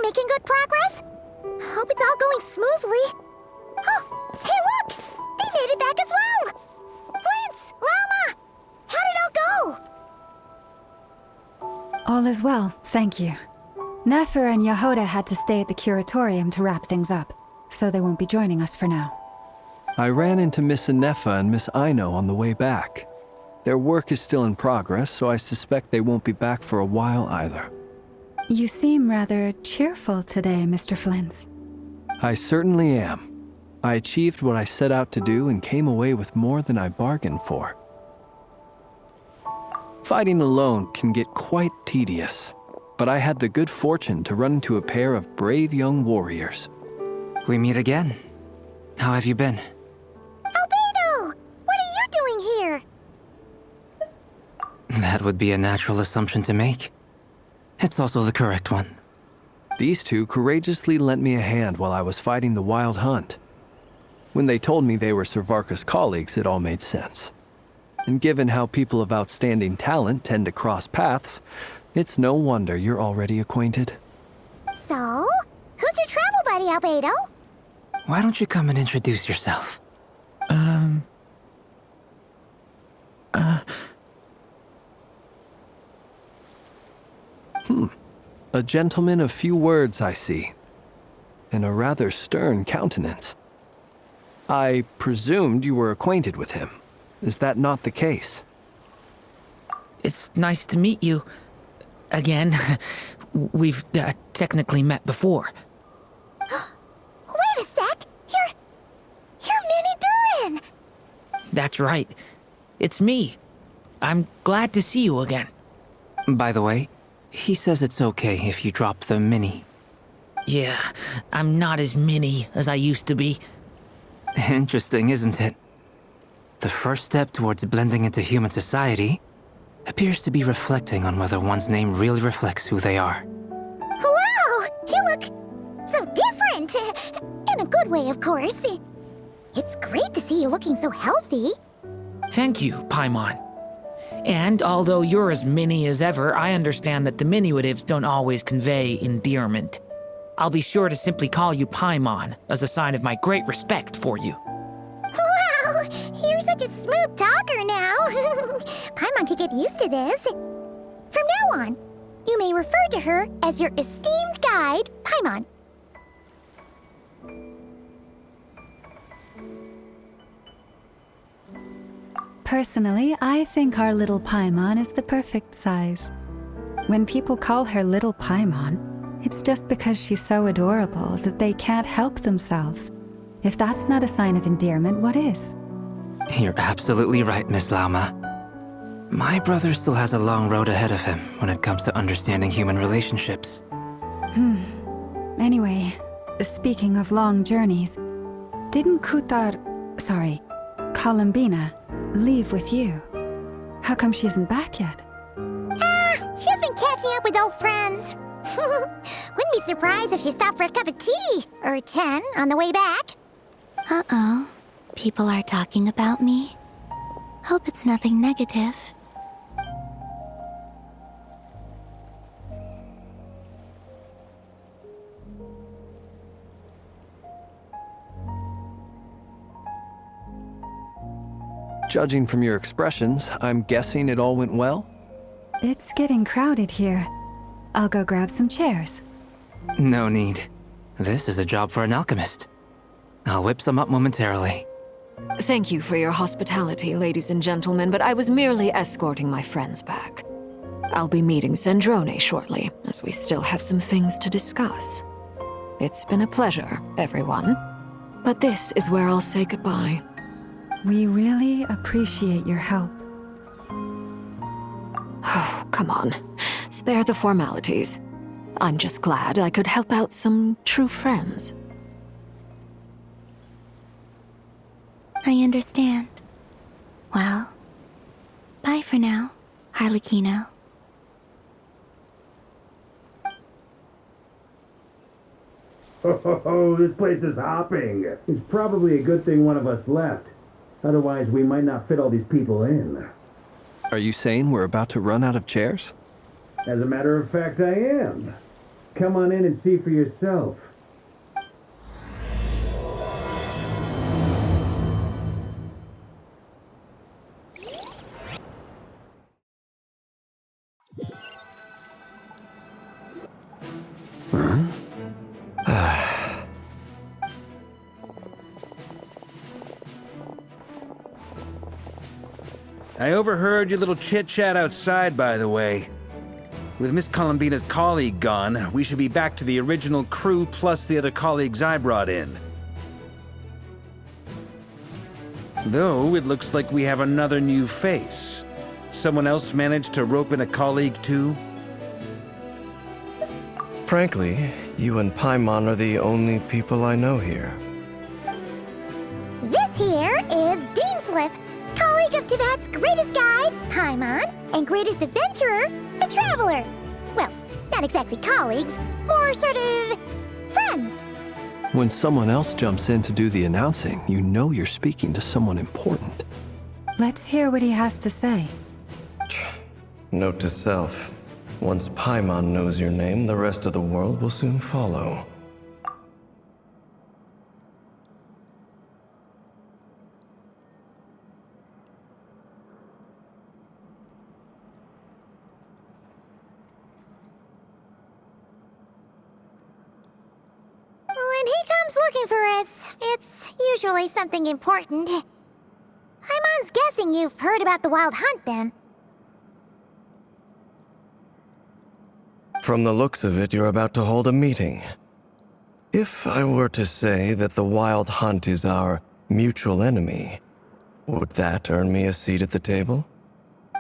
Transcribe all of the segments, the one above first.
Making good progress? Hope it's all going smoothly. Oh, hey look! They made it back as well! Prince! Llama! How did it all go? All is well, thank you. Nefer and Yahoda had to stay at the curatorium to wrap things up, so they won't be joining us for now. I ran into Miss Anefa and Miss Aino on the way back. Their work is still in progress, so I suspect they won't be back for a while either. You seem rather cheerful today, Mr. Flintz. I certainly am. I achieved what I set out to do and came away with more than I bargained for. Fighting alone can get quite tedious, but I had the good fortune to run into a pair of brave young warriors. We meet again. How have you been? Albedo! What are you doing here? That would be a natural assumption to make. It's also the correct one. These two courageously lent me a hand while I was fighting the wild hunt. When they told me they were Servarka's colleagues, it all made sense. And given how people of outstanding talent tend to cross paths, it's no wonder you're already acquainted. So, who's your travel buddy, Albedo? Why don't you come and introduce yourself? A gentleman of few words, I see, and a rather stern countenance. I presumed you were acquainted with him. Is that not the case? It's nice to meet you. Again. We've technically met before. Wait a sec! You're Minnie Durin! That's right. It's me. I'm glad to see you again. By the way, he says it's okay if you drop the mini. Yeah, I'm not as mini as I used to be. Interesting, isn't it? The first step towards blending into human society appears to be reflecting on whether one's name really reflects who they are. Wow! You look so different! In a good way, of course. It's great to see you looking so healthy. Thank you, Paimon. And although you're as mini as ever, I understand that diminutives don't always convey endearment. I'll be sure to simply call you Paimon as a sign of my great respect for you. Wow! You're such a smooth talker now. Paimon could get used to this. From now on, you may refer to her as your esteemed guide, Paimon. Personally, I think our little Paimon is the perfect size. When people call her Little Paimon, it's just because she's so adorable that they can't help themselves. If that's not a sign of endearment, what is? You're absolutely right, Miss Lauma. My brother still has a long road ahead of him when it comes to understanding human relationships. Anyway, speaking of long journeys, didn't Columbina, leave with you? How come she isn't back yet? She's been catching up with old friends. Wouldn't be surprised if she stopped for a cup of tea or 10 on the way back. Uh-oh. People are talking about me. Hope it's nothing negative. Judging from your expressions, I'm guessing it all went well? It's getting crowded here. I'll go grab some chairs. No need. This is a job for an alchemist. I'll whip some up momentarily. Thank you for your hospitality, ladies and gentlemen, but I was merely escorting my friends back. I'll be meeting Sandrone shortly, as we still have some things to discuss. It's been a pleasure, everyone. But this is where I'll say goodbye. We really appreciate your help. Oh, come on. Spare the formalities. I'm just glad I could help out some true friends. I understand. Well, bye for now, Harlequino. Oh, this place is hopping. It's probably a good thing one of us left. Otherwise, we might not fit all these people in. Are you saying we're about to run out of chairs? As a matter of fact, I am. Come on in and see for yourself. I overheard your little chit-chat outside, by the way. With Miss Columbina's colleague gone, we should be back to the original crew plus the other colleagues I brought in. Though, it looks like we have another new face. Someone else managed to rope in a colleague too? Frankly, you and Paimon are the only people I know here. This here is Deansliff, colleague of Tibet's greatest guide, Paimon, and greatest adventurer, the Traveler. Well, not exactly colleagues, more sort of friends. When someone else jumps in to do the announcing, you know you're speaking to someone important. Let's hear what he has to say. Note to self. Once Paimon knows your name, the rest of the world will soon follow. When he comes looking for us, it's usually something important. Paimon's guessing you've heard about the Wild Hunt, then. From the looks of it, you're about to hold a meeting. If I were to say that the Wild Hunt is our mutual enemy, would that earn me a seat at the table?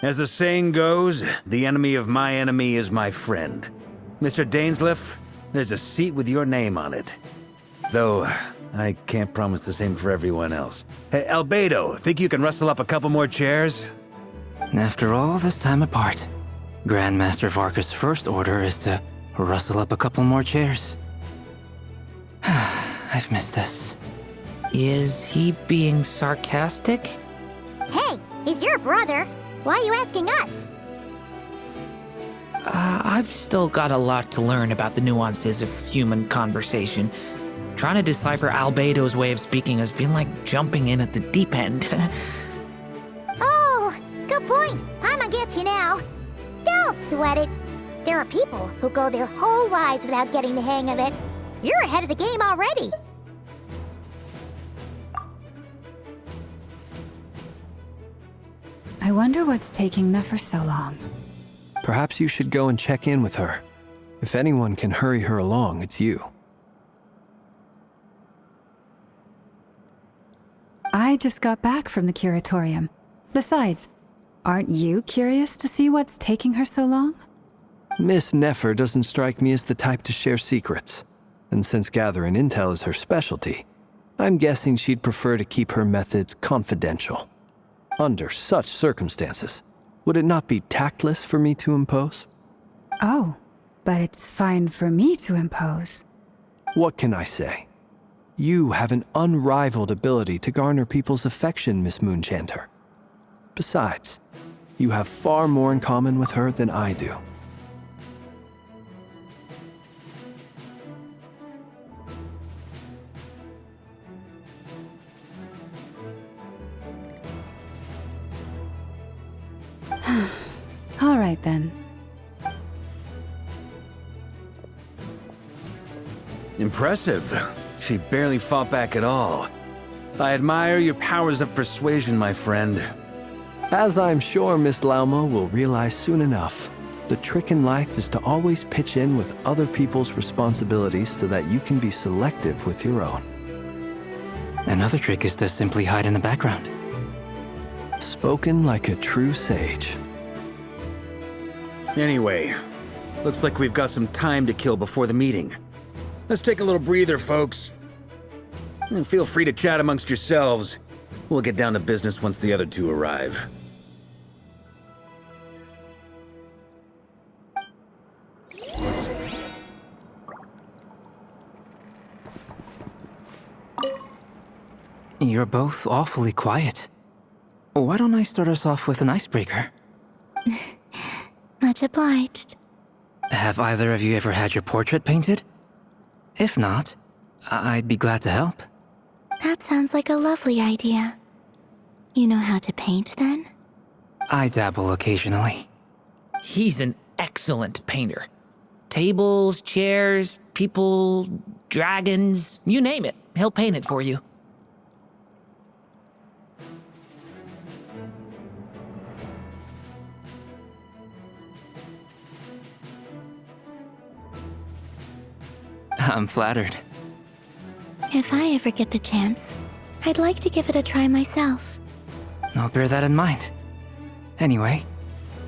As the saying goes, the enemy of my enemy is my friend. Mr. Dainsliff, there's a seat with your name on it. Though, I can't promise the same for everyone else. Hey, Albedo, think you can rustle up a couple more chairs? After all this time apart, Grandmaster Varka's first order is to rustle up a couple more chairs. I've missed this. Is he being sarcastic? Hey, he's your brother. Why are you asking us? I've still got a lot to learn about the nuances of human conversation. Trying to decipher Albedo's way of speaking has been like jumping in at the deep end. Oh, good point. Paimon gets you now. Don't sweat it. There are people who go their whole lives without getting the hang of it. You're ahead of the game already. I wonder what's taking Nefer so long. Perhaps you should go and check in with her. If anyone can hurry her along, it's you. I just got back from the curatorium. Besides, aren't you curious to see what's taking her so long? Miss Nefer doesn't strike me as the type to share secrets. And since gathering intel is her specialty, I'm guessing she'd prefer to keep her methods confidential. Under such circumstances, would it not be tactless for me to impose? Oh, but it's fine for me to impose. What can I say? You have an unrivaled ability to garner people's affection, Miss Moonchanter. Besides, you have far more in common with her than I do. All right then. Impressive. She barely fought back at all. I admire your powers of persuasion, my friend. As I'm sure Miss Lauma will realize soon enough, the trick in life is to always pitch in with other people's responsibilities so that you can be selective with your own. Another trick is to simply hide in the background. Spoken like a true sage. Anyway, looks like we've got some time to kill before the meeting. Let's take a little breather, folks. And feel free to chat amongst yourselves. We'll get down to business once the other two arrive. You're both awfully quiet. Why don't I start us off with an icebreaker? Much obliged. Have either of you ever had your portrait painted? If not, I'd be glad to help. That sounds like a lovely idea. You know how to paint, then? I dabble occasionally. He's an excellent painter. Tables, chairs, people, dragons, you name it. He'll paint it for you. I'm flattered. If I ever get the chance, I'd like to give it a try myself. I'll bear that in mind. Anyway,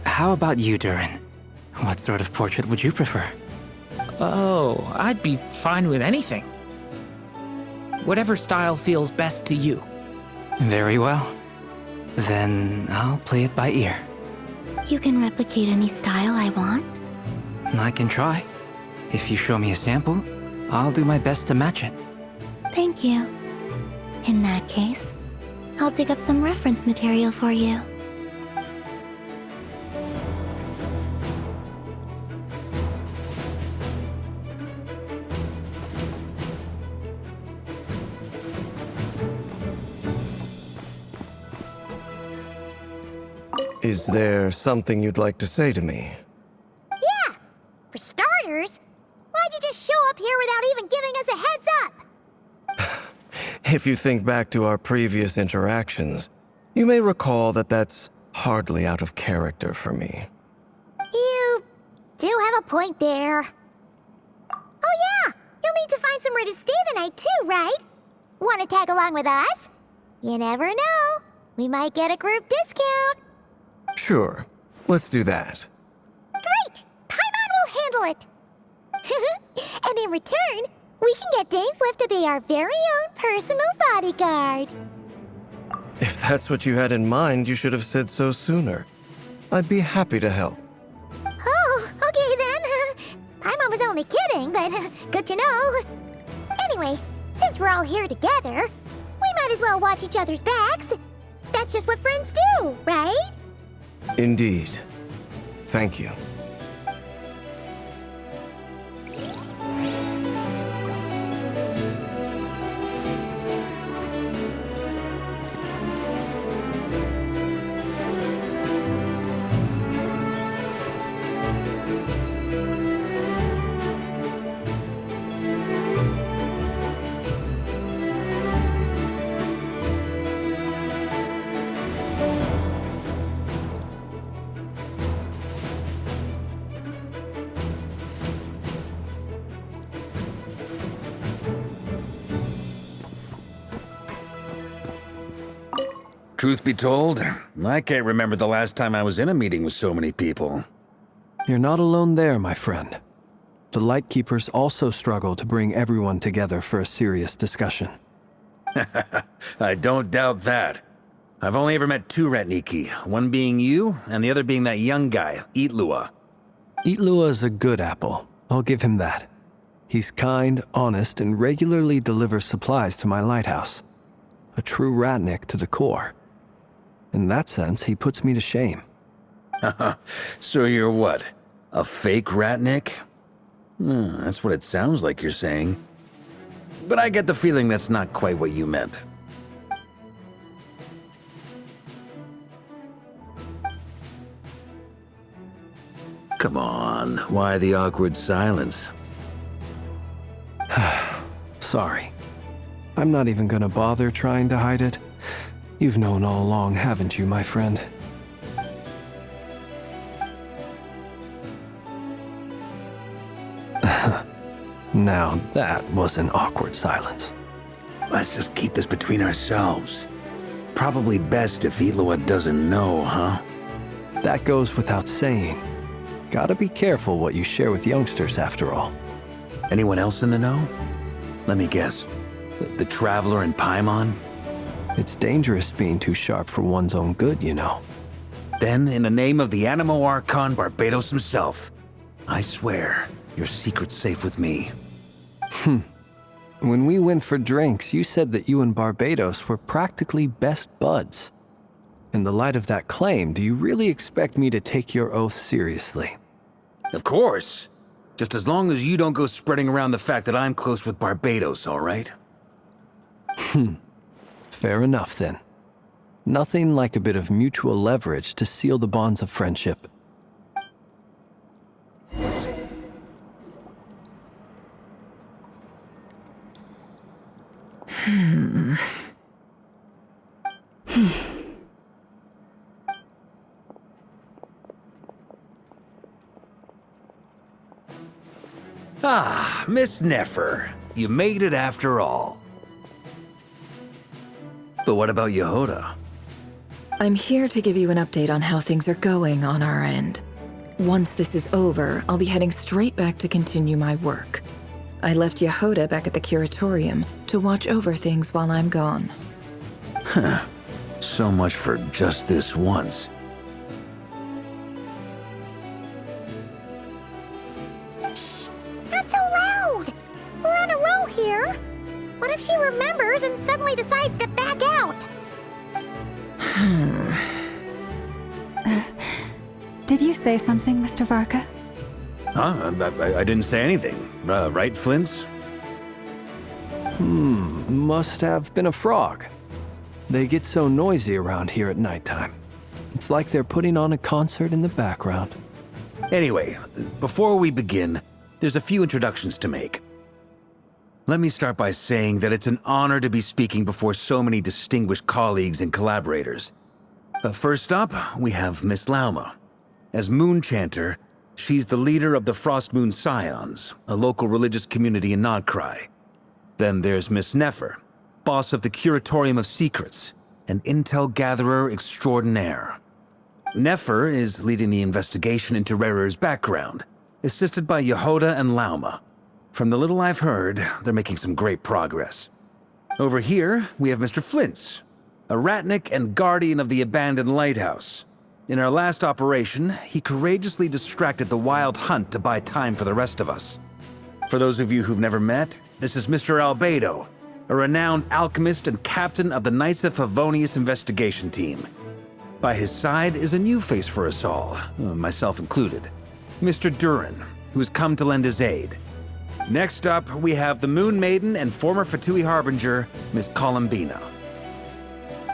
how about you, Durin? What sort of portrait would you prefer? Oh, I'd be fine with anything. Whatever style feels best to you. Very well. Then I'll play it by ear. You can replicate any style I want? I can try. If you show me a sample, I'll do my best to match it. Thank you. In that case, I'll dig up some reference material for you. Is there something you'd like to say to me? Yeah! For starters, why'd you just show up here without even giving us a heads up? If you think back to our previous interactions, you may recall that that's hardly out of character for me. You do have a point there. Oh yeah! You'll need to find somewhere to stay the night too, right? Want to tag along with us? You never know. We might get a group discount. Sure, let's do that. Great! Paimon will handle it! And in return, we can get Dainslift to be our very own personal bodyguard. If that's what you had in mind, you should have said so sooner. I'd be happy to help. Oh, okay then. Paimon was only kidding, but good to know. Anyway, since we're all here together, we might as well watch each other's backs. That's just what friends do, right? Indeed. Thank you. Truth be told, I can't remember the last time I was in a meeting with so many people. You're not alone there, my friend. The Lightkeepers also struggle to bring everyone together for a serious discussion. I don't doubt that. I've only ever met two Ratniki, one being you, and the other being that young guy, Itlua. Itlua is a good apple. I'll give him that. He's kind, honest, and regularly delivers supplies to my lighthouse. A true Ratnik to the core. In that sense, he puts me to shame. So you're what? A fake Ratnik? That's what it sounds like you're saying. But I get the feeling that's not quite what you meant. Come on, why the awkward silence? Sorry. I'm not even gonna bother trying to hide it. You've known all along, haven't you, my friend? Now, that was an awkward silence. Let's just keep this between ourselves. Probably best if Itlua doesn't know, huh? That goes without saying. Gotta be careful what you share with youngsters, after all. Anyone else in the know? Let me guess. The Traveler and Paimon? It's dangerous being too sharp for one's own good, you know. Then, in the name of the Animo Archon Barbados himself, I swear, your secret's safe with me. When we went for drinks, you said that you and Barbados were practically best buds. In the light of that claim, do you really expect me to take your oath seriously? Of course. Just as long as you don't go spreading around the fact that I'm close with Barbados, all right? Fair enough, then. Nothing like a bit of mutual leverage to seal the bonds of friendship. Ah, Miss Nefer. You made it after all. But what about Yehoda? I'm here to give you an update on how things are going on our end. Once this is over, I'll be heading straight back to continue my work. I left Yehoda back at the curatorium to watch over things while I'm gone. Huh. So much for just this once. Shh! Not so loud! We're on a roll here. What if she remembers and suddenly decides to back out? Did you say something, Mr. Varka? Huh? I didn't say anything. Right, Flint's? Must have been a frog. They get so noisy around here at nighttime. It's like they're putting on a concert in the background. Anyway, before we begin, there's a few introductions to make. Let me start by saying that it's an honor to be speaking before so many distinguished colleagues and collaborators. First up, we have Miss Lauma. As Moon Chanter, she's the leader of the Frost Moon Scions, a local religious community in Nodcry. Then there's Miss Nefer, boss of the Curatorium of Secrets, an intel gatherer extraordinaire. Nefer is leading the investigation into Rerer's background, assisted by Yehoda and Lauma. From the little I've heard, they're making some great progress. Over here, we have Mr. Flint's, a ratnik and guardian of the abandoned lighthouse. In our last operation, he courageously distracted the Wild Hunt to buy time for the rest of us. For those of you who've never met, this is Mr. Albedo, a renowned alchemist and captain of the Knights of Favonius investigation team. By his side is a new face for us all, myself included, Mr. Durin, who has come to lend his aid. Next up, we have the Moon Maiden and former Fatui Harbinger, Miss Columbina.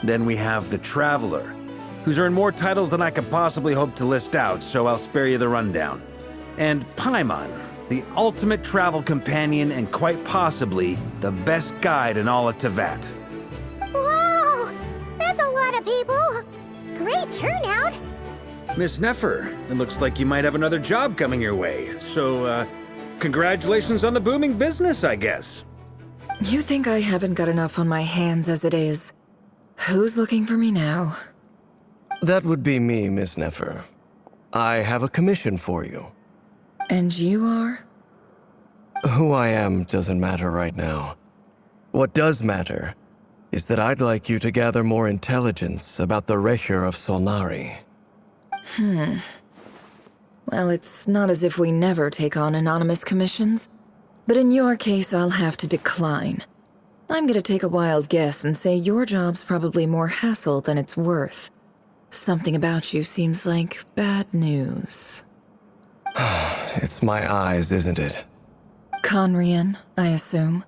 Then we have the Traveler, who's earned more titles than I could possibly hope to list out, so I'll spare you the rundown. And Paimon, the ultimate travel companion and quite possibly the best guide in all of Tevat. Whoa! That's a lot of people! Great turnout! Miss Nefer, it looks like you might have another job coming your way, so, congratulations on the booming business, I guess. You think I haven't got enough on my hands as it is? Who's looking for me now? That would be me, Miss Nefer. I have a commission for you. And you are? Who I am doesn't matter right now. What does matter is that I'd like you to gather more intelligence about the Recher of Solnari. Well, it's not as if we never take on anonymous commissions. But in your case, I'll have to decline. I'm gonna take a wild guess and say your job's probably more hassle than it's worth. Something about you seems like bad news. It's my eyes, isn't it? Conrian, I assume.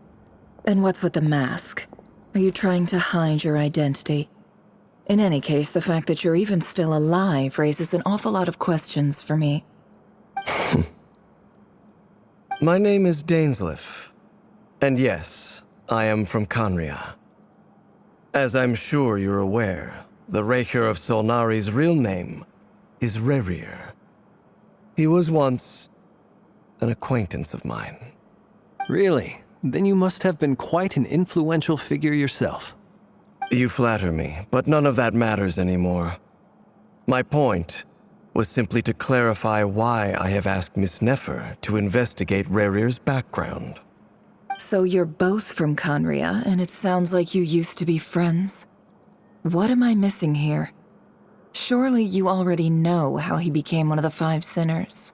And what's with the mask? Are you trying to hide your identity? In any case, the fact that you're even still alive raises an awful lot of questions for me. My name is Dainsleif. And yes, I am from Conria. As I'm sure you're aware, the Recher of Solnari's real name is Rerir. He was once an acquaintance of mine. Really? Then you must have been quite an influential figure yourself. You flatter me, but none of that matters anymore. My point was simply to clarify why I have asked Miss Nefer to investigate Rerir's background. So you're both from Conria, and it sounds like you used to be friends? What am I missing here? Surely you already know how he became one of the Five Sinners.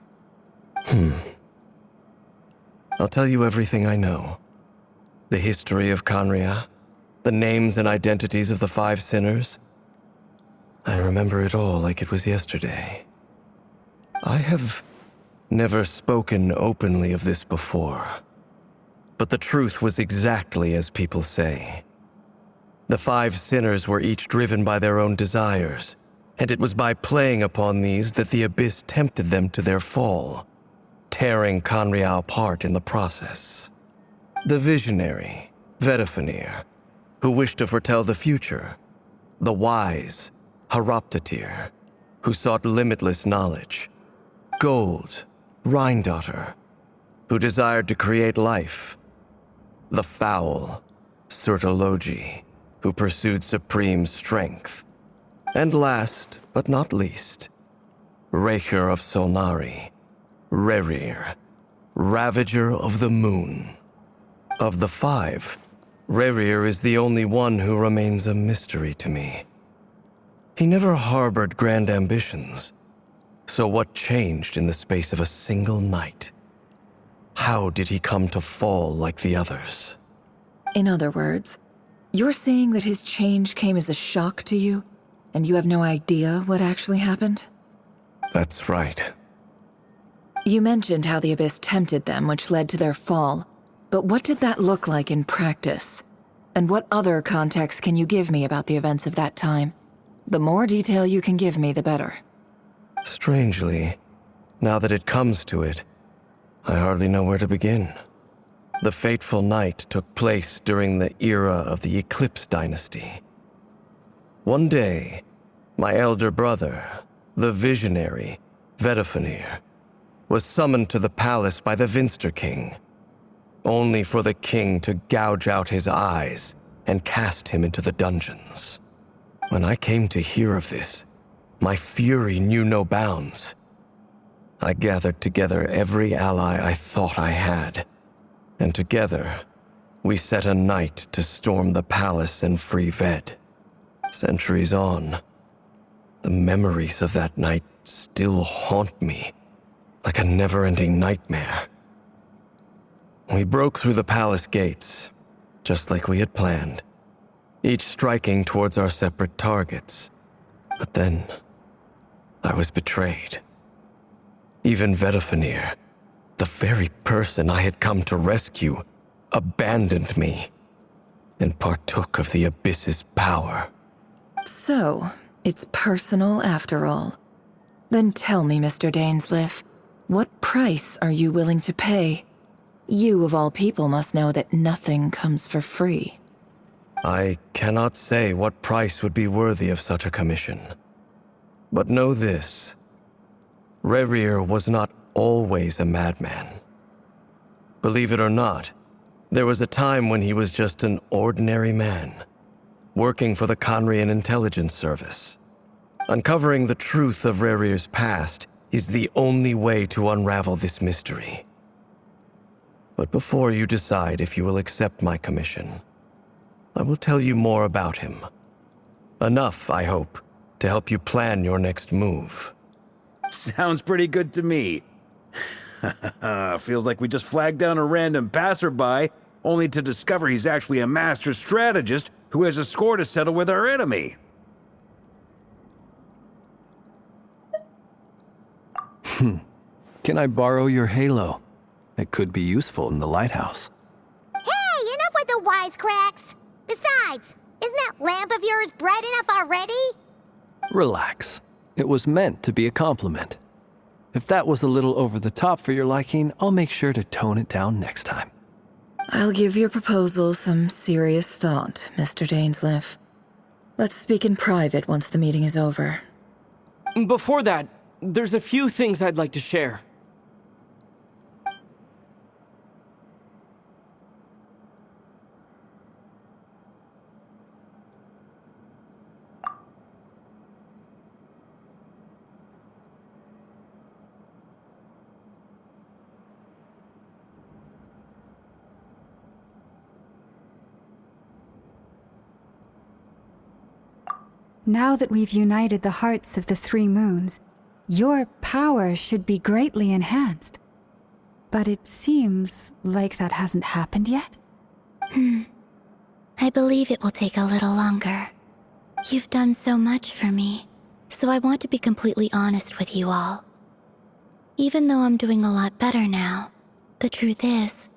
I'll tell you everything I know. The history of Conria, the names and identities of the Five Sinners. I remember it all like it was yesterday. I have never spoken openly of this before. But the truth was exactly as people say. The 5 sinners were each driven by their own desires, and it was by playing upon these that the Abyss tempted them to their fall, tearing Conria apart in the process. The visionary, Vedifenir, who wished to foretell the future. The wise, Haroptatir, who sought limitless knowledge. Gold, Rheindotter, who desired to create life. The foul, Surtologi, who pursued supreme strength. And last, but not least, Raker of Solnari, Rerir, Ravager of the Moon. Of the 5, Rerir is the only one who remains a mystery to me. He never harbored grand ambitions, so what changed in the space of a single night? How did he come to fall like the others? In other words, you're saying that his change came as a shock to you, and you have no idea what actually happened? That's right. You mentioned how the Abyss tempted them, which led to their fall. But what did that look like in practice? And what other context can you give me about the events of that time? The more detail you can give me, the better. Strangely, now that it comes to it, I hardly know where to begin. The fateful night took place during the era of the Eclipse Dynasty. One day, my elder brother, the visionary, Vedifenir, was summoned to the palace by the Vinster King, only for the king to gouge out his eyes and cast him into the dungeons. When I came to hear of this, my fury knew no bounds. I gathered together every ally I thought I had, and together, we set a night to storm the palace and free Ved. Centuries on, the memories of that night still haunt me like a never-ending nightmare. We broke through the palace gates, just like we had planned, each striking towards our separate targets. But then, I was betrayed. Even Vedifenir, the very person I had come to rescue, abandoned me and partook of the Abyss's power. So, it's personal after all. Then tell me, Mr. Dainsleif, what price are you willing to pay? You, of all people, must know that nothing comes for free. I cannot say what price would be worthy of such a commission. But know this. Rerir was not always a madman. Believe it or not, there was a time when he was just an ordinary man, working for the Conrian Intelligence Service. Uncovering the truth of Rerir's past is the only way to unravel this mystery. But before you decide if you will accept my commission, I will tell you more about him. Enough, I hope, to help you plan your next move. Sounds pretty good to me. Feels like we just flagged down a random passerby, only to discover he's actually a master strategist who has a score to settle with our enemy. Can I borrow your halo? It could be useful in the lighthouse. Hey, enough with the wisecracks! Besides, isn't that lamp of yours bright enough already? Relax. It was meant to be a compliment. If that was a little over the top for your liking, I'll make sure to tone it down next time. I'll give your proposal some serious thought, Mr. Dainsleif. Let's speak in private once the meeting is over. Before that, there's a few things I'd like to share. Now that we've united the hearts of the 3 moons, your power should be greatly enhanced. But it seems like that hasn't happened yet? I believe it will take a little longer. You've done so much for me, so I want to be completely honest with you all. Even though I'm doing a lot better now, the truth is,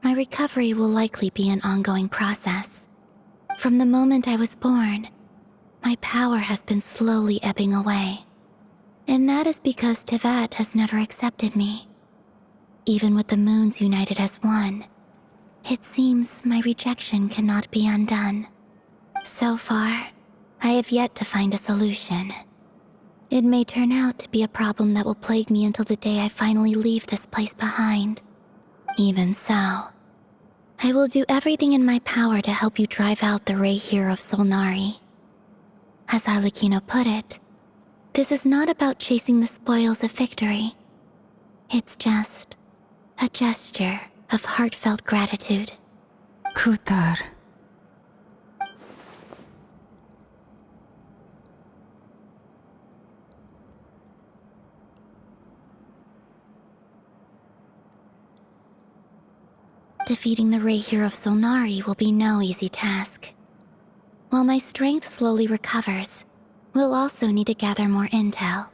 my recovery will likely be an ongoing process. From the moment I was born, my power has been slowly ebbing away. And that is because Tevat has never accepted me. Even with the moons united as one, it seems my rejection cannot be undone. So far, I have yet to find a solution. It may turn out to be a problem that will plague me until the day I finally leave this place behind. Even so, I will do everything in my power to help you drive out the Rayhir of Solnari. As Arlecchino put it, this is not about chasing the spoils of victory. It's just a gesture of heartfelt gratitude. Kutar. Defeating the Rayhir of Solnari will be no easy task. While my strength slowly recovers, we'll also need to gather more intel.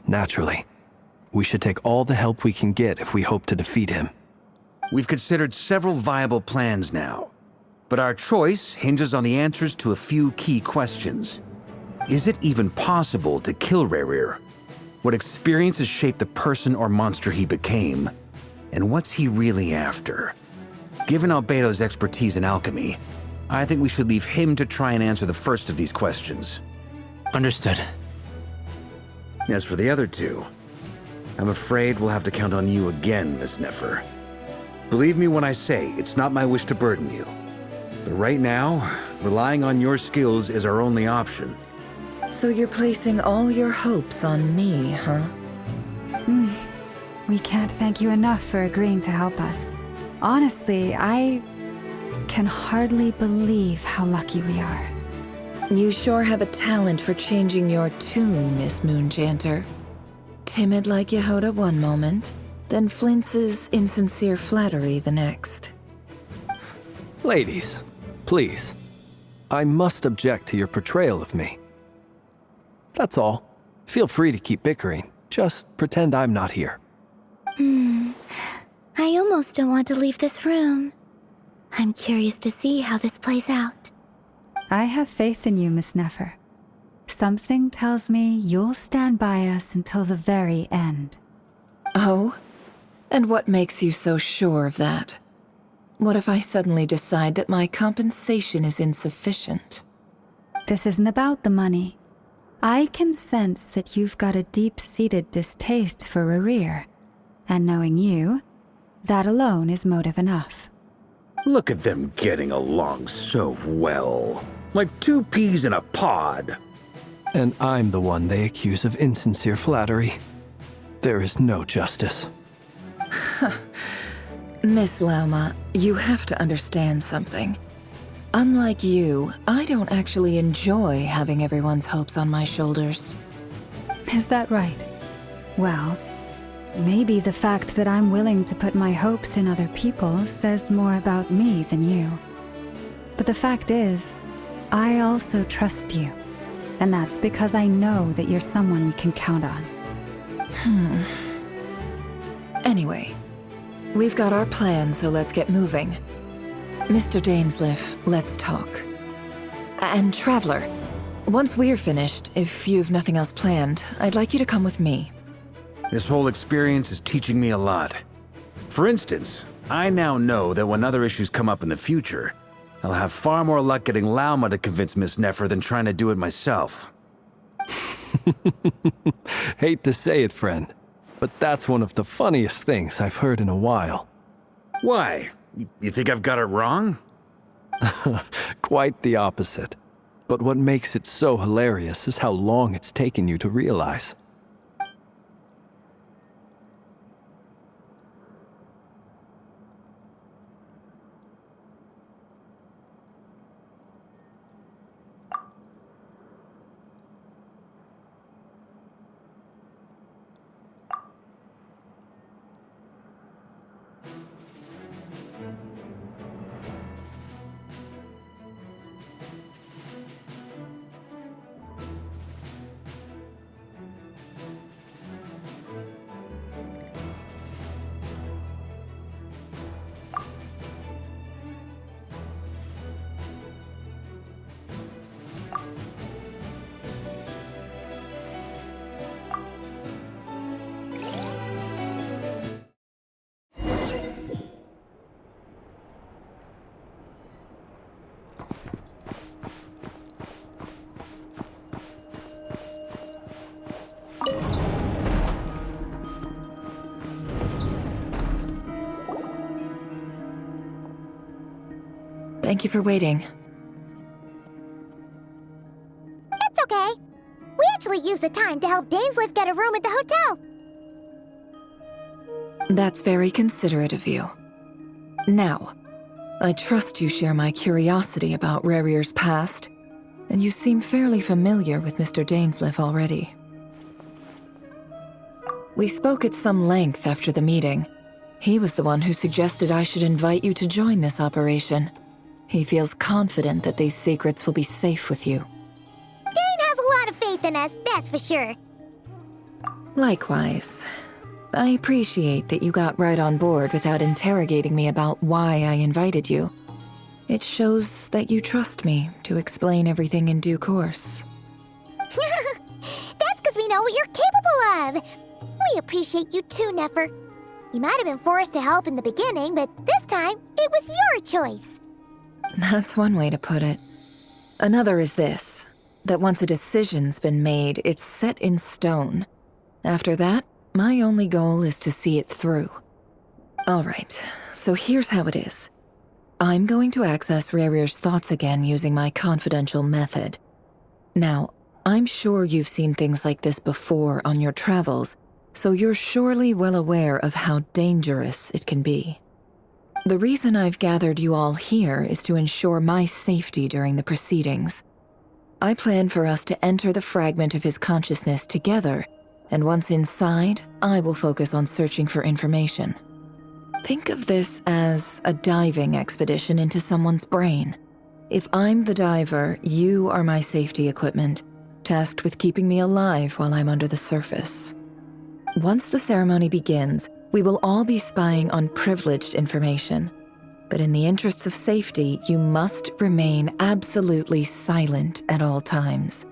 Naturally. We should take all the help we can get if we hope to defeat him. We've considered several viable plans now, but our choice hinges on the answers to a few key questions. Is it even possible to kill Rayhir? What experiences shaped the person or monster he became? And what's he really after? Given Albedo's expertise in alchemy, I think we should leave him to try and answer the first of these questions. Understood. As for the other two, I'm afraid we'll have to count on you again, Miss Nefer. Believe me when I say it's not my wish to burden you. But right now, relying on your skills is our only option. So you're placing all your hopes on me, huh? We can't thank you enough for agreeing to help us. Honestly, I can hardly believe how lucky we are. You sure have a talent for changing your tune, Miss Moonchanter. Timid like Yehoda one moment, then flinches insincere flattery the next. Ladies, please. I must object to your portrayal of me. That's all. Feel free to keep bickering. Just pretend I'm not here. I almost don't want to leave this room. I'm curious to see how this plays out. I have faith in you, Miss Nefer. Something tells me you'll stand by us until the very end. Oh? And what makes you so sure of that? What if I suddenly decide that my compensation is insufficient? This isn't about the money. I can sense that you've got a deep-seated distaste for Rayhir. And knowing you, that alone is motive enough. Look at them getting along so well. Like two peas in a pod. And I'm the one they accuse of insincere flattery. There is no justice. Miss Lauma, you have to understand something. Unlike you, I don't actually enjoy having everyone's hopes on my shoulders. Is that right? Well, maybe the fact that I'm willing to put my hopes in other people says more about me than you. But the fact is, I also trust you. And that's because I know that you're someone we can count on. Anyway, we've got our plan, so let's get moving. Mr. Dainsleif, let's talk. And Traveler, once we're finished, if you've nothing else planned, I'd like you to come with me. This whole experience is teaching me a lot. For instance, I now know that when other issues come up in the future, I'll have far more luck getting Lauma to convince Miss Nefer than trying to do it myself. Hate to say it, friend, but that's one of the funniest things I've heard in a while. Why? You think I've got it wrong? Quite the opposite. But what makes it so hilarious is how long it's taken you to realize. Thank you for waiting. It's okay. We actually used the time to help Dainsleif get a room at the hotel. That's very considerate of you. Now, I trust you share my curiosity about Rarier's past, and you seem fairly familiar with Mr. Dainsleif already. We spoke at some length after the meeting. He was the one who suggested I should invite you to join this operation. He feels confident that these secrets will be safe with you. Dane has a lot of faith in us, that's for sure. Likewise. I appreciate that you got right on board without interrogating me about why I invited you. It shows that you trust me to explain everything in due course. That's because we know what you're capable of. We appreciate you too, Nefer. You might have been forced to help in the beginning, but this time, it was your choice. That's one way to put it. Another is this, that once a decision's been made, it's set in stone. After that, my only goal is to see it through. Alright, so here's how it is. I'm going to access Rarier's thoughts again using my confidential method. Now, I'm sure you've seen things like this before on your travels, so you're surely well aware of how dangerous it can be. The reason I've gathered you all here is to ensure my safety during the proceedings. I plan for us to enter the fragment of his consciousness together, and once inside, I will focus on searching for information. Think of this as a diving expedition into someone's brain. If I'm the diver, you are my safety equipment, tasked with keeping me alive while I'm under the surface. Once the ceremony begins, we will all be spying on privileged information. But in the interests of safety, you must remain absolutely silent at all times.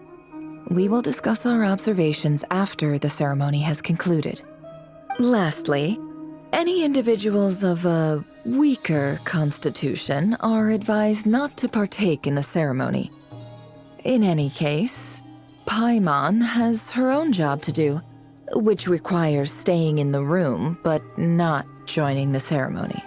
We will discuss our observations after the ceremony has concluded. Lastly, any individuals of a weaker constitution are advised not to partake in the ceremony. In any case, Paimon has her own job to do, which requires staying in the room but not joining the ceremony.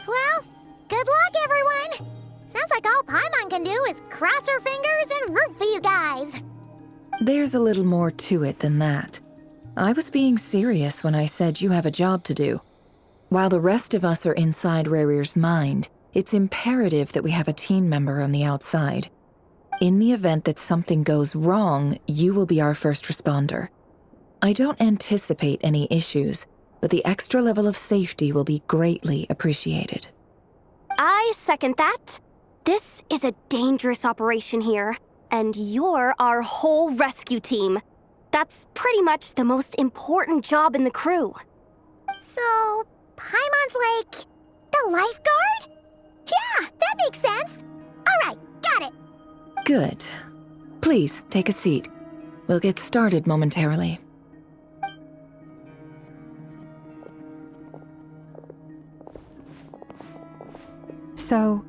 Well, good luck, everyone. Sounds like all Paimon can do is cross her fingers and root for you guys. There's a little more to it than that. I was being serious when I said you have a job to do. While the rest of us are inside Rarier's mind, it's imperative that we have a team member on the outside. In the event that something goes wrong, you will be our first responder. I don't anticipate any issues, but the extra level of safety will be greatly appreciated. I second that. This is a dangerous operation here, and you're our whole rescue team. That's pretty much the most important job in the crew. So, Paimon's like the lifeguard? Yeah, that makes sense. All right, got it. Good. Please, take a seat. We'll get started momentarily. So,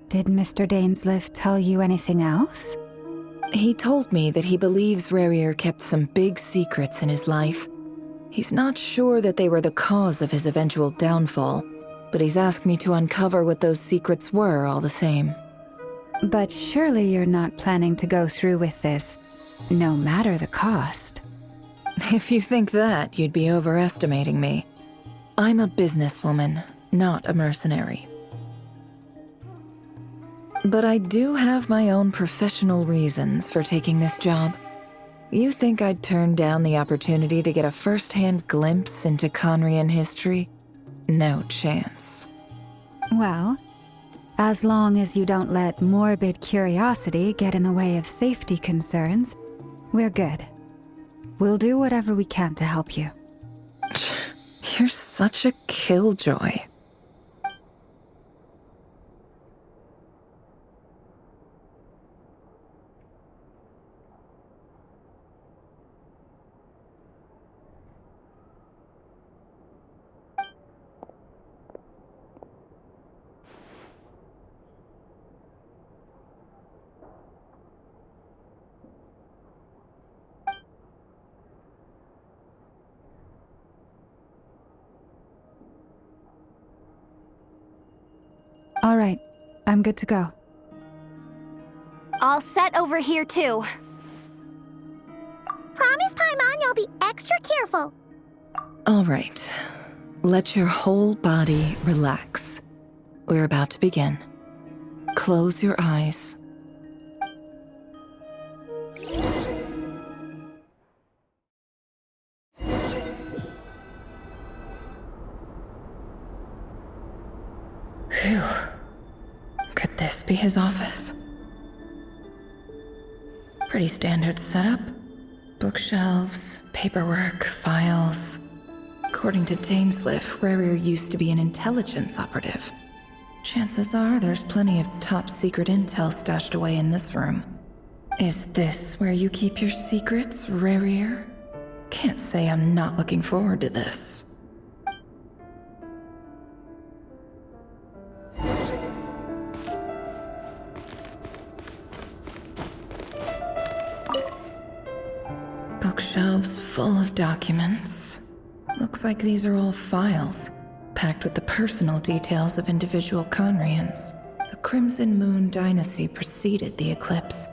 did Mr. Dainsleif tell you anything else? He told me that he believes Rarier kept some big secrets in his life. He's not sure that they were the cause of his eventual downfall, but he's asked me to uncover what those secrets were all the same. But surely you're not planning to go through with this, no matter the cost. If you think that, you'd be overestimating me. I'm a businesswoman, not a mercenary. But I do have my own professional reasons for taking this job. You think I'd turn down the opportunity to get a first-hand glimpse into Conrian history? No chance. Well, as long as you don't let morbid curiosity get in the way of safety concerns, we're good. We'll do whatever we can to help you. You're such a killjoy. I'm good to go. All set over here, too. Promise, Paimon, you'll be extra careful. All right. Let your whole body relax. We're about to begin. Close your eyes. Phew. Could this be his office? Pretty standard setup. Bookshelves, paperwork, files. According to Dainsliff, Rarier used to be an intelligence operative. Chances are there's plenty of top-secret intel stashed away in this room. Is this where you keep your secrets, Rarier? Can't say I'm not looking forward to this. Bookshelves full of documents. Looks like these are all files, packed with the personal details of individual Conrians. The Crimson Moon dynasty preceded the eclipse.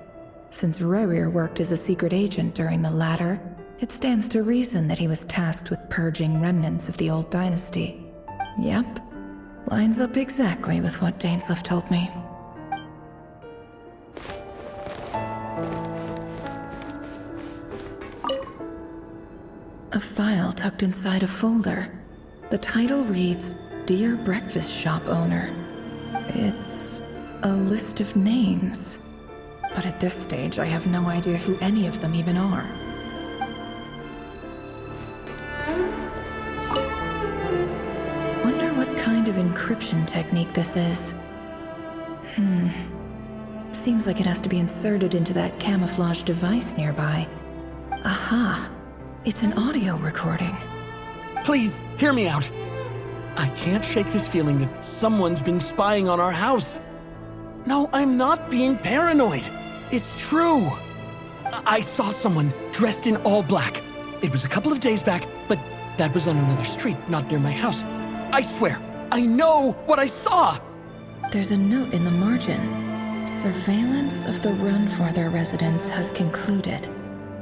Since Rarier worked as a secret agent during the latter, it stands to reason that he was tasked with purging remnants of the old dynasty. Yep, lines up exactly with what Dainsliff told me. A file tucked inside a folder. The title reads, Dear Breakfast Shop Owner. It's a list of names. But at this stage, I have no idea who any of them even are. Wonder what kind of encryption technique this is. Seems like it has to be inserted into that camouflage device nearby. Aha! It's an audio recording. Please, hear me out. I can't shake this feeling that someone's been spying on our house. No, I'm not being paranoid. It's true. I saw someone dressed in all black. It was a couple of days back, but that was on another street, not near my house. I swear, I know what I saw. There's a note in the margin. Surveillance of the Runforther residence has concluded.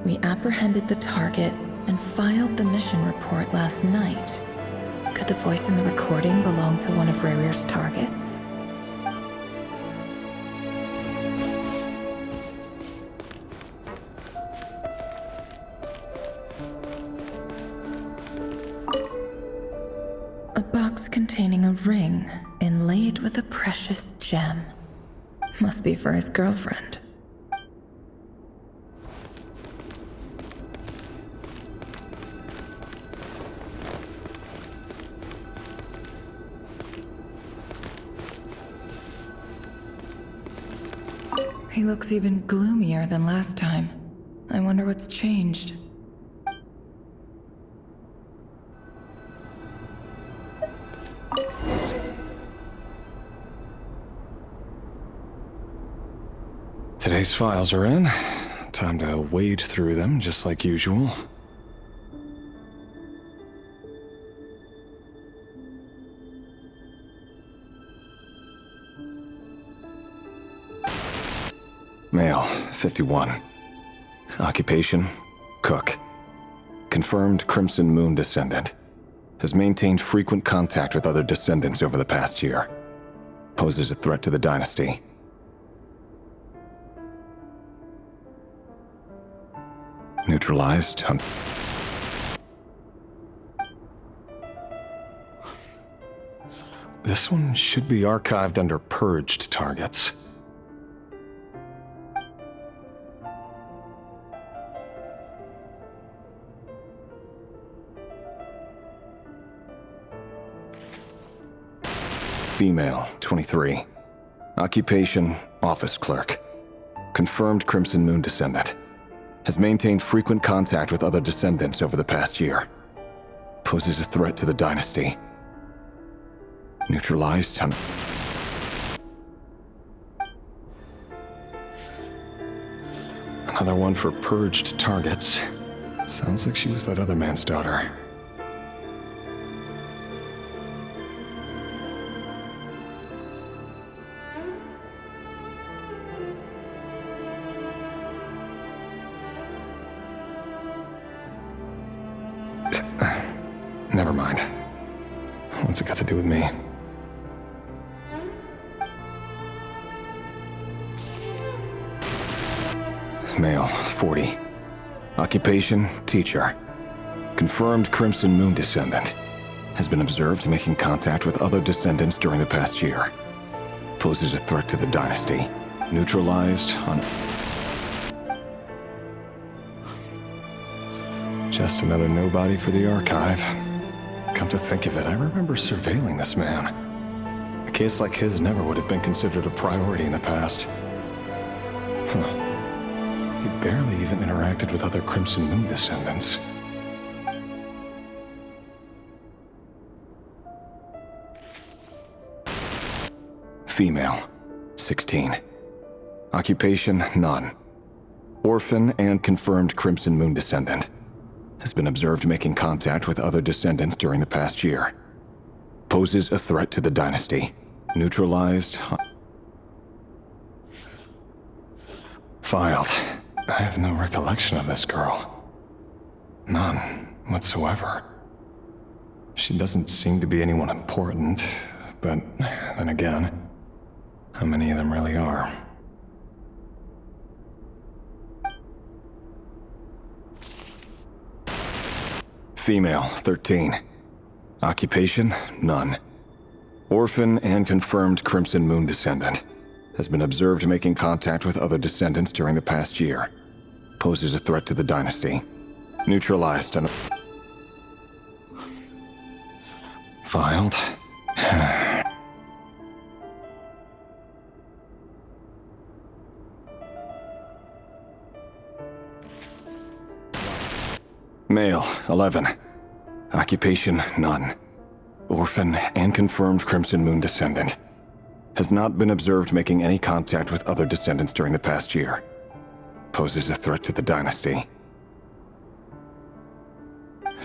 We apprehended the target and filed the mission report last night. Could the voice in the recording belong to one of Rarier's targets? A box containing a ring inlaid with a precious gem. Must be for his girlfriend. He looks even gloomier than last time. I wonder what's changed. Today's files are in. Time to wade through them, just like usual. Male, 51. Occupation, cook. Confirmed Crimson Moon descendant. Has maintained frequent contact with other descendants over the past year. Poses a threat to the dynasty. Neutralized. This one should be archived under purged targets. Female, 23. Occupation, office clerk. Confirmed Crimson Moon descendant. Has maintained frequent contact with other descendants over the past year. Poses a threat to the dynasty. Neutralized. Another one for purged targets. Sounds like she was that other man's daughter. Never mind. What's it got to do with me? Male, 40. Occupation, teacher. Confirmed Crimson Moon descendant. Has been observed making contact with other descendants during the past year. Poses a threat to the dynasty. Neutralized on... Just another nobody for the archive. Come to think of it, I remember surveilling this man. A case like his never would have been considered a priority in the past. Huh. He barely even interacted with other Crimson Moon descendants. Female, 16. Occupation, none. Orphan and confirmed Crimson Moon descendant. Has been observed making contact with other descendants during the past year. Poses a threat to the dynasty. Neutralized... Filed. I have no recollection of this girl. None whatsoever. She doesn't seem to be anyone important, but then again, how many of them really are? Female, 13. Occupation, none. Orphan and confirmed Crimson Moon descendant. Has been observed making contact with other descendants during the past year. Poses a threat to the dynasty. Neutralized and... Filed. Male, 11. Occupation, none. Orphan and confirmed Crimson Moon descendant. Has not been observed making any contact with other descendants during the past year. Poses a threat to the dynasty.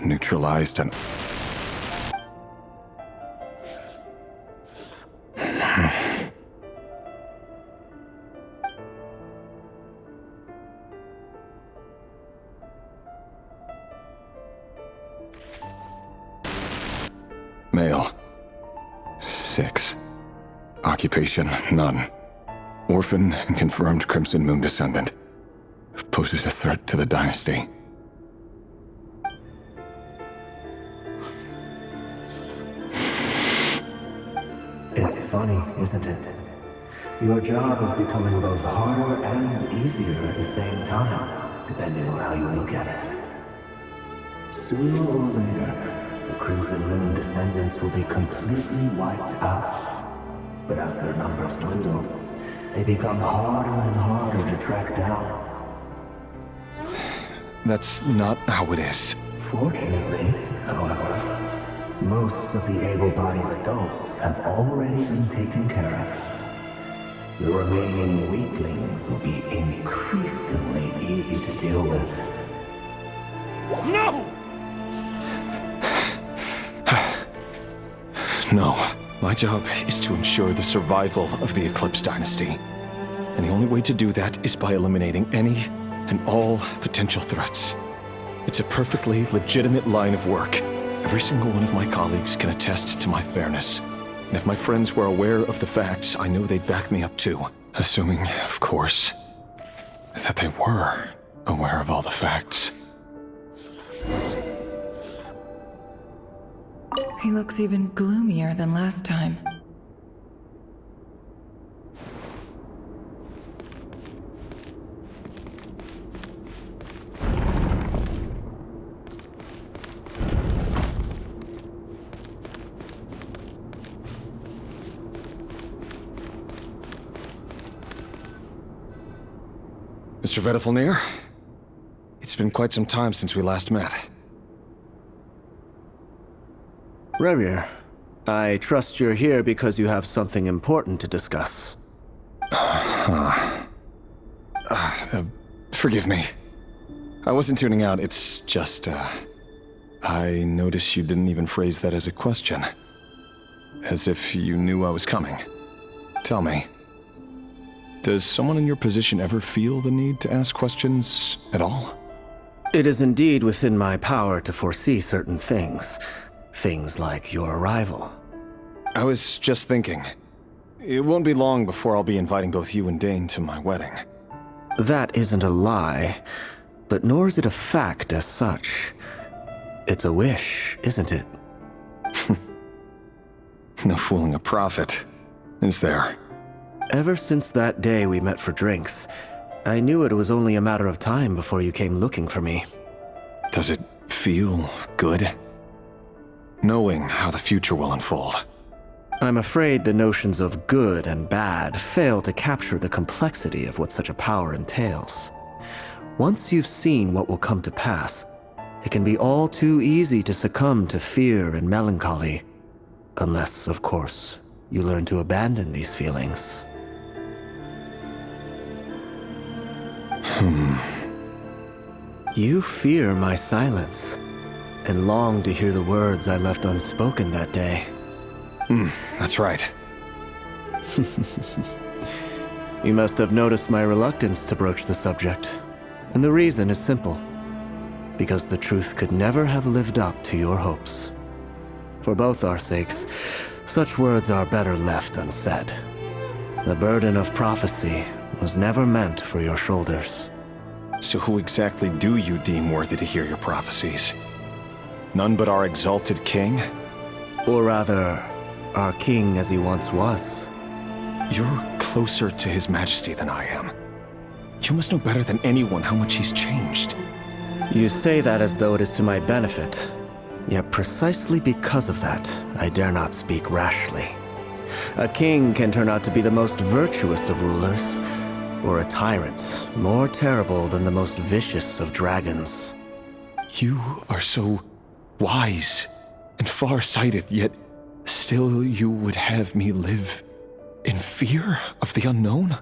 Neutralized and... Male. 6. Occupation, none. Orphan and confirmed Crimson Moon descendant. Poses a threat to the dynasty. It's funny, isn't it? Your job is becoming both harder and easier at the same time, depending on how you look at it. Sooner or later, the Crimson Moon descendants will be completely wiped out. But as their numbers dwindle, they become harder and harder to track down. That's not how it is. Fortunately, however, most of the able-bodied adults have already been taken care of. The remaining weaklings will be increasingly easy to deal with. No! No. My job is to ensure the survival of the Eclipse Dynasty. And the only way to do that is by eliminating any and all potential threats. It's a perfectly legitimate line of work. Every single one of my colleagues can attest to my fairness. And if my friends were aware of the facts, I know they'd back me up too. Assuming, of course, that they were aware of all the facts. He looks even gloomier than last time. Mr. Vedifalnir? It's been quite some time since we last met. Revir, I trust you're here because you have something important to discuss. Forgive me. I wasn't tuning out, it's just, I noticed you didn't even phrase that as a question. As if you knew I was coming. Tell me, does someone in your position ever feel the need to ask questions at all? It is indeed within my power to foresee certain things. Things like your arrival. I was just thinking. It won't be long before I'll be inviting both you and Dane to my wedding. That isn't a lie, but nor is it a fact as such. It's a wish, isn't it? No fooling a prophet, is there? Ever since that day we met for drinks, I knew it was only a matter of time before you came looking for me. Does it feel good? Knowing how the future will unfold. I'm afraid the notions of good and bad fail to capture the complexity of what such a power entails. Once you've seen what will come to pass, it can be all too easy to succumb to fear and melancholy. Unless, of course, you learn to abandon these feelings. You fear my silence, and long to hear the words I left unspoken that day. That's right. You must have noticed my reluctance to broach the subject, and the reason is simple. Because the truth could never have lived up to your hopes. For both our sakes, such words are better left unsaid. The burden of prophecy was never meant for your shoulders. So who exactly do you deem worthy to hear your prophecies? None but our exalted king? Or rather, our king as he once was. You're closer to his majesty than I am. You must know better than anyone how much he's changed. You say that as though it is to my benefit. Yet precisely because of that, I dare not speak rashly. A king can turn out to be the most virtuous of rulers, or a tyrant more terrible than the most vicious of dragons. You are so wise and far-sighted, yet still you would have me live in fear of the unknown?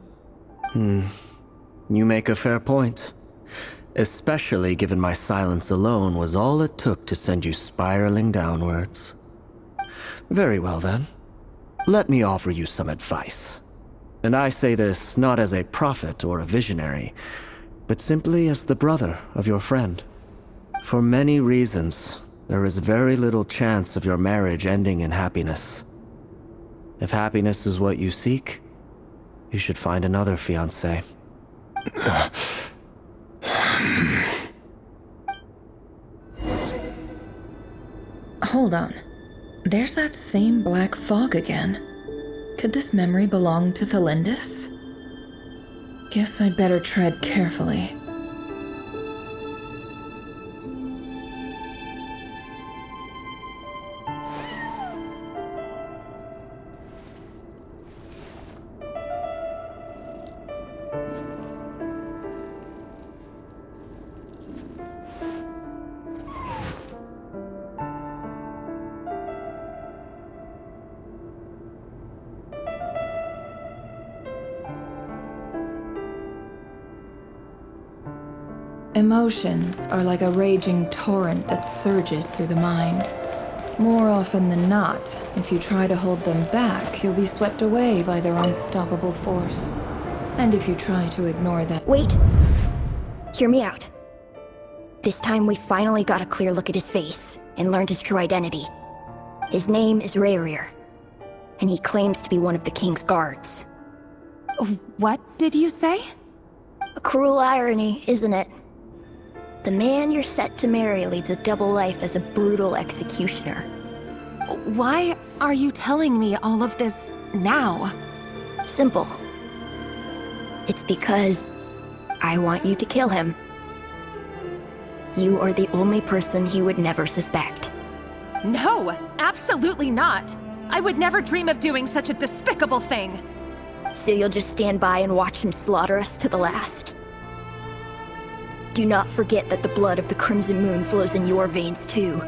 You make a fair point. Especially given my silence alone was all it took to send you spiraling downwards. Very well then. Let me offer you some advice. And I say this not as a prophet or a visionary, but simply as the brother of your friend. For many reasons, there is very little chance of your marriage ending in happiness. If happiness is what you seek, you should find another fiancé. Hold on. There's that same black fog again. Could this memory belong to Thelindis? Guess I'd better tread carefully. Emotions are like a raging torrent that surges through the mind. More often than not, if you try to hold them back, you'll be swept away by their unstoppable force. And if you try to ignore them— Wait! Hear me out. This time we finally got a clear look at his face, and learned his true identity. His name is Rayrir, and he claims to be one of the king's guards. What did you say? A cruel irony, isn't it? The man you're set to marry leads a double life as a brutal executioner. Why are you telling me all of this now? Simple. It's because I want you to kill him. You are the only person he would never suspect. No, absolutely not. I would never dream of doing such a despicable thing. So you'll just stand by and watch him slaughter us to the last? Do not forget that the blood of the Crimson Moon flows in your veins too.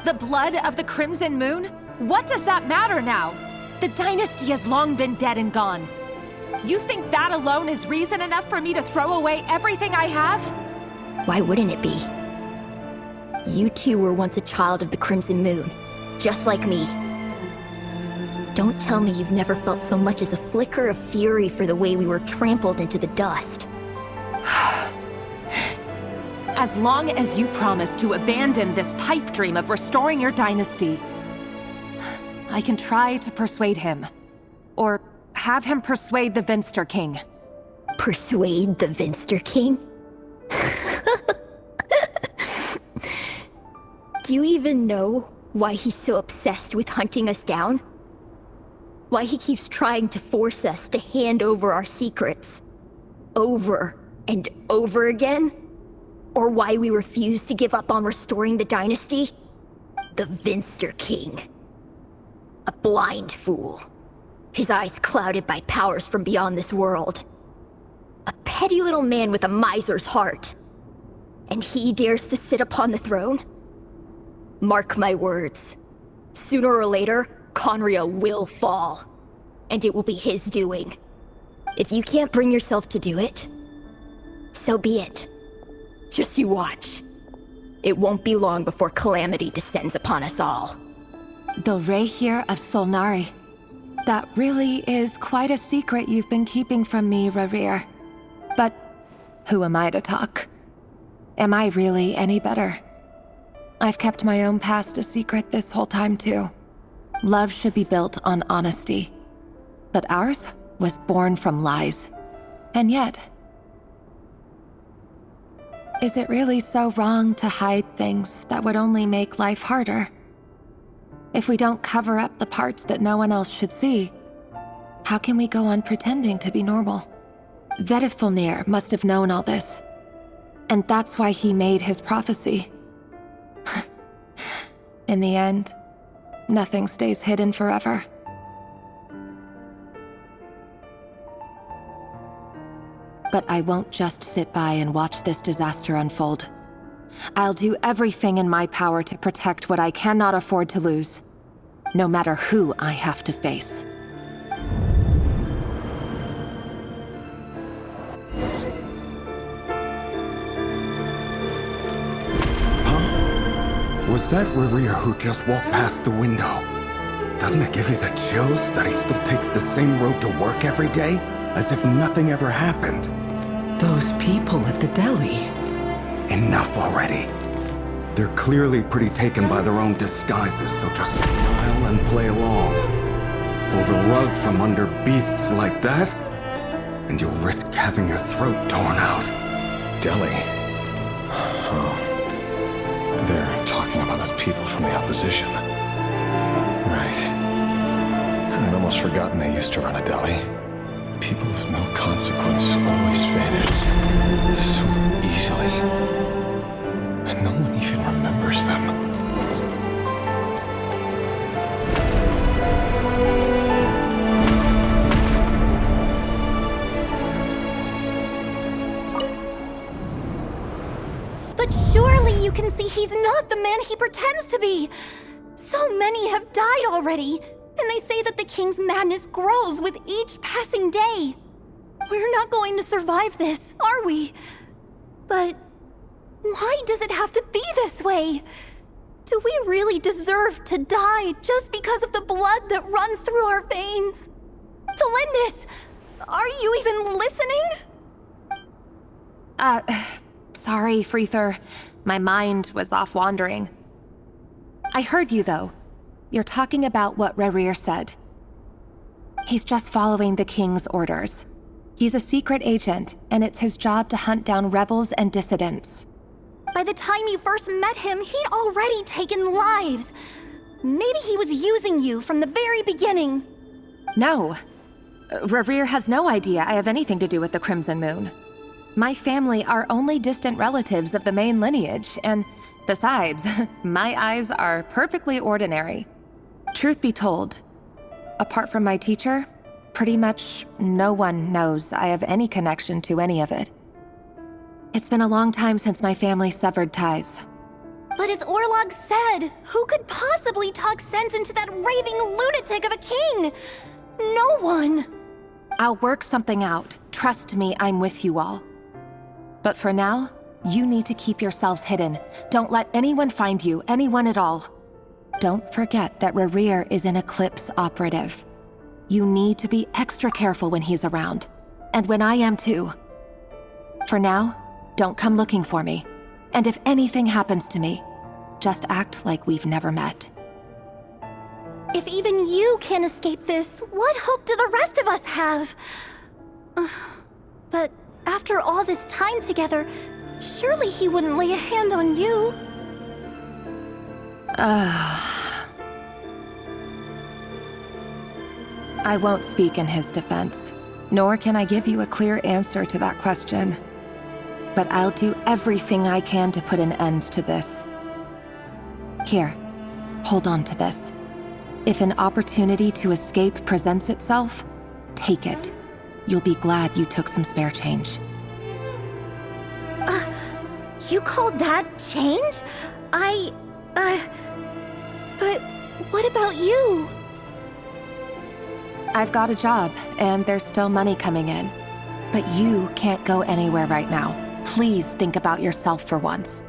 The blood of the Crimson Moon? What does that matter now? The dynasty has long been dead and gone. You think that alone is reason enough for me to throw away everything I have? Why wouldn't it be? You two were once a child of the Crimson Moon, just like me. Don't tell me you've never felt so much as a flicker of as long as you promise to abandon this pipe dream of restoring your dynasty, I can try to persuade him. Or have him persuade the Vinster King. Persuade the Vinster King? Do you even know why he's so obsessed with hunting us down? Why he keeps trying to force us to hand over our secrets? Over and over again? Or why we refuse to give up on restoring the dynasty? The Vinster King. A blind fool. His eyes clouded by powers from beyond this world. A petty little man with a miser's heart. And he dares to sit upon the throne? Mark my words. Sooner or later, Conria will fall. And it will be his doing. If you can't bring yourself to do it, so be it. Just you watch. It won't be long before calamity descends upon us all. The Rehir of Solnari. That really is quite a secret you've been keeping from me, Rerir. But who am I to talk? Am I really any better? I've kept my own past a secret this whole time too. Love should be built on honesty. But ours was born from lies. And yet, is it really so wrong to hide things that would only make life harder? If we don't cover up the parts that no one else should see, how can we go on pretending to be normal? Vedifulnir must have known all this. And that's why he made his prophecy. In the end, nothing stays hidden forever. But I won't just sit by and watch this disaster unfold. I'll do everything in my power to protect what I cannot afford to lose, no matter who I have to face. Was that Rerir who just walked past the window? Doesn't it give you the chills that he still takes the same road to work every day? As if nothing ever happened. Those people at the deli. Enough already. They're clearly pretty taken by their own disguises, so just smile and play along. Pull the rug from under beasts like that, and you'll risk having your throat torn out. Deli? Oh. They're talking about those people from the opposition. Right. I'd almost forgotten they used to run a deli. People of no consequence always vanish so easily. And no one even remembers them. But surely you can see he's not the man he pretends to be. So many have died already, and they say that the king's madness grows with each passing day. We're not going to survive this, are we? But why does it have to be this way? Do we really deserve to die just because of the blood that runs through our veins? Felindis, are you even listening? Sorry, Freether. My mind was off wandering. I heard you, though. You're talking about what Rerir said. He's just following the king's orders. He's a secret agent, and it's his job to hunt down rebels and dissidents. By the time you first met him, he'd already taken lives. Maybe he was using you from the very beginning. No. Rerir has no idea I have anything to do with the Crimson Moon. My family are only distant relatives of the main lineage, and besides, my eyes are perfectly ordinary. Truth be told, apart from my teacher, pretty much no one knows I have any connection to any of it. It's been a long time since my family severed ties. But as Orlog said, who could possibly talk sense into that raving lunatic of a king? No one. I'll work something out. Trust me, I'm with you all. But for now, you need to keep yourselves hidden. Don't let anyone find you, anyone at all. Don't forget that Rerir is an Eclipse operative. You need to be extra careful when he's around. And when I am too. For now, don't come looking for me. And if anything happens to me, just act like we've never met. If even you can't escape this, what hope do the rest of us have? But after all this time together, surely he wouldn't lay a hand on you. I won't speak in his defense, nor can I give you a clear answer to that question. But I'll do everything I can to put an end to this. Here, hold on to this. If an opportunity to escape presents itself, take it. You'll be glad you took some spare change. You call that change? But what about you? I've got a job, and there's still money coming in. But you can't go anywhere right now. Please think about yourself for once.